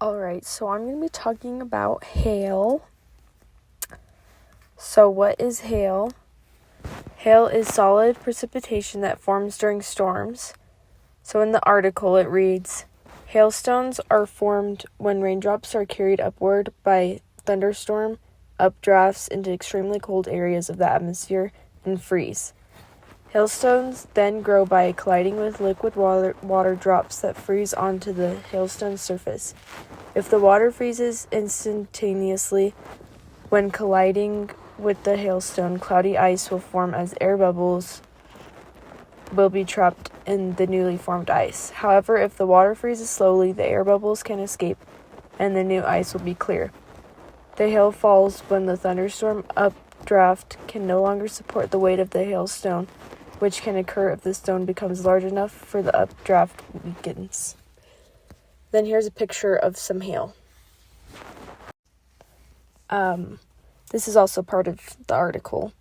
Alright, so I'm going to be talking about hail. So what is hail? Hail is solid precipitation that forms during storms. So in the article it reads, hailstones are formed when raindrops are carried upward by thunderstorm updrafts into extremely cold areas of the atmosphere and freeze. Hailstones then grow by colliding with liquid water drops that freeze onto the hailstone surface. If the water freezes instantaneously when colliding with the hailstone, cloudy ice will form as air bubbles will be trapped in the newly formed ice. However, if the water freezes slowly, the air bubbles can escape and the new ice will be clear. The hail falls when the thunderstorm updraft can no longer support the weight of the hailstone, which can occur if the stone becomes large enough for the updraft weakens. Then here's a picture of some hail. This is also part of the article.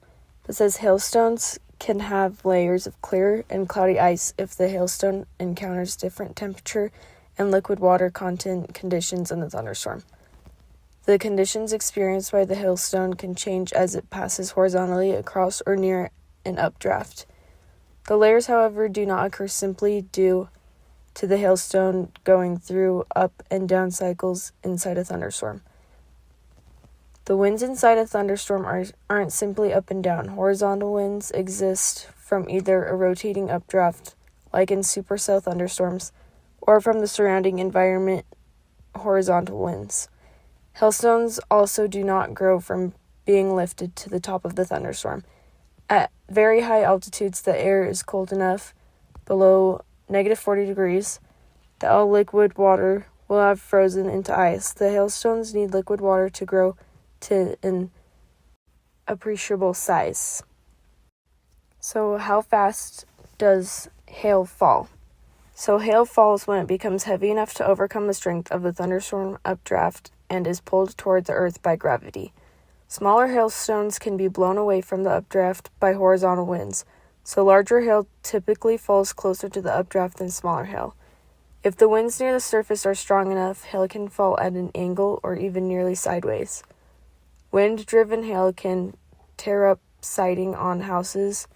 It says hailstones can have layers of clear and cloudy ice if the hailstone encounters different temperature and liquid water content conditions in the thunderstorm. The conditions experienced by the hailstone can change as it passes horizontally across or near an updraft. The layers, however, do not occur simply due to the hailstone going through up and down cycles inside a thunderstorm. The winds inside a thunderstorm aren't simply up and down. Horizontal winds exist from either a rotating updraft, like in supercell thunderstorms, or from the surrounding environment, horizontal winds. Hailstones also do not grow from being lifted to the top of the thunderstorm. At very high altitudes, the air is cold enough, below -40 degrees, that all liquid water will have frozen into ice. The hailstones need liquid water to grow to an appreciable size. So how fast does hail fall? So hail falls when it becomes heavy enough to overcome the strength of the thunderstorm updraft and is pulled toward the earth by gravity. Smaller hailstones can be blown away from the updraft by horizontal winds, so larger hail typically falls closer to the updraft than smaller hail. If the winds near the surface are strong enough, hail can fall at an angle or even nearly sideways. Wind-driven hail can tear up siding on houses,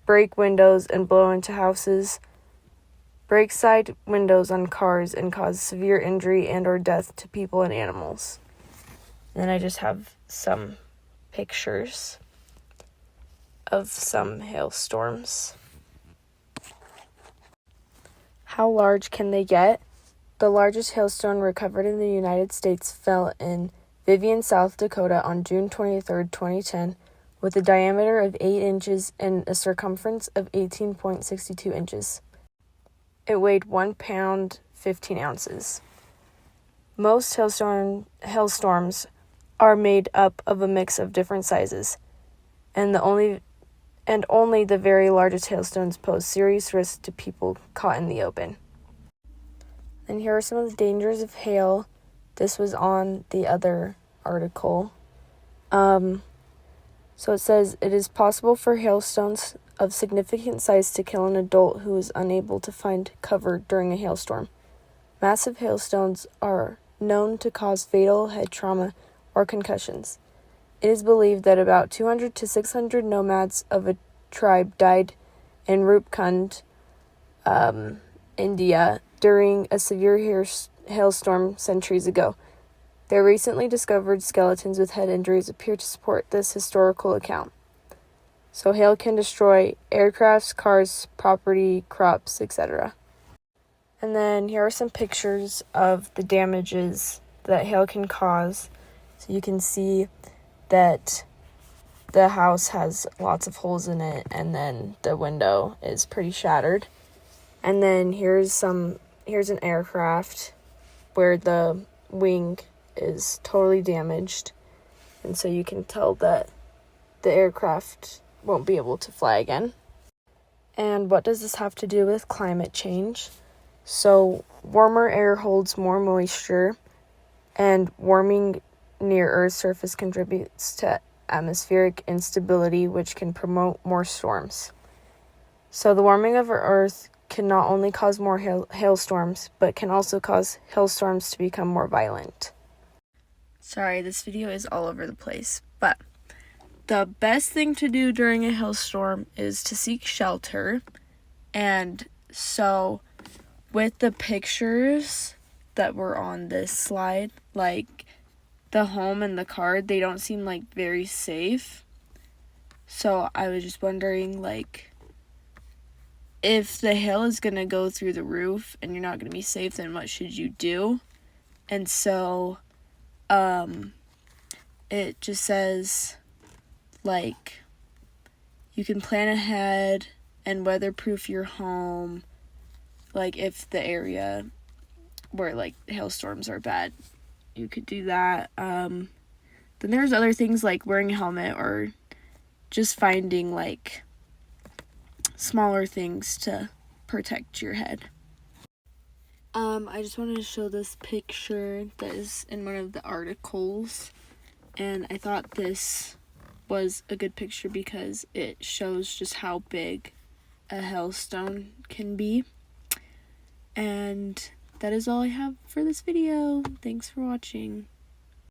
break windows and blow into houses, break side windows on cars, and cause severe injury and or death to people and animals. And then I just have some pictures of some hailstorms. How large can they get? The largest hailstone recovered in the United States fell in Vivian, South Dakota on June 23, 2010, with a diameter of 8 inches and a circumference of 18.62 inches. It weighed 1 pound, 15 ounces. Most hailstorms are made up of a mix of different sizes, and only the very largest hailstones pose serious risk to people caught in the open. And here are some of the dangers of hail. This was on the other article. So it says, it is possible for hailstones of significant size to kill an adult who is unable to find cover during a hailstorm. Massive hailstones are known to cause fatal head trauma or concussions. It is believed that about 200 to 600 nomads of a tribe died in Rupkund, India, during a severe hailstorm centuries ago. Their recently discovered skeletons with head injuries appear to support this historical account. So hail can destroy aircrafts, cars, property, crops, etc. And then here are some pictures of the damages that hail can cause. So you can see that the house has lots of holes in it, and then the window is pretty shattered. And then here's an aircraft where the wing is totally damaged, and so you can tell that the aircraft won't be able to fly again. And what does this have to do with climate change? So warmer air holds more moisture, and warming near Earth's surface contributes to atmospheric instability, which can promote more storms. So the warming of our Earth can not only cause more hailstorms, but can also cause hailstorms to become more violent. Sorry, this video is all over the place, but the best thing to do during a hailstorm is to seek shelter. And so with the pictures that were on this slide, like the home and the card, they don't seem like very safe. So I was just wondering, like, if the hail is going to go through the roof and you're not going to be safe, then what should you do? And so it just says, like, you can plan ahead and weatherproof your home, like, if the area where, like, hailstorms are bad, you could do that. Then there's other things like wearing a helmet or just finding, like, smaller things to protect your head. I just wanted to show this picture that is in one of the articles, and I thought this was a good picture because it shows just how big a hailstone can be. And that is all I have for this video. Thanks for watching.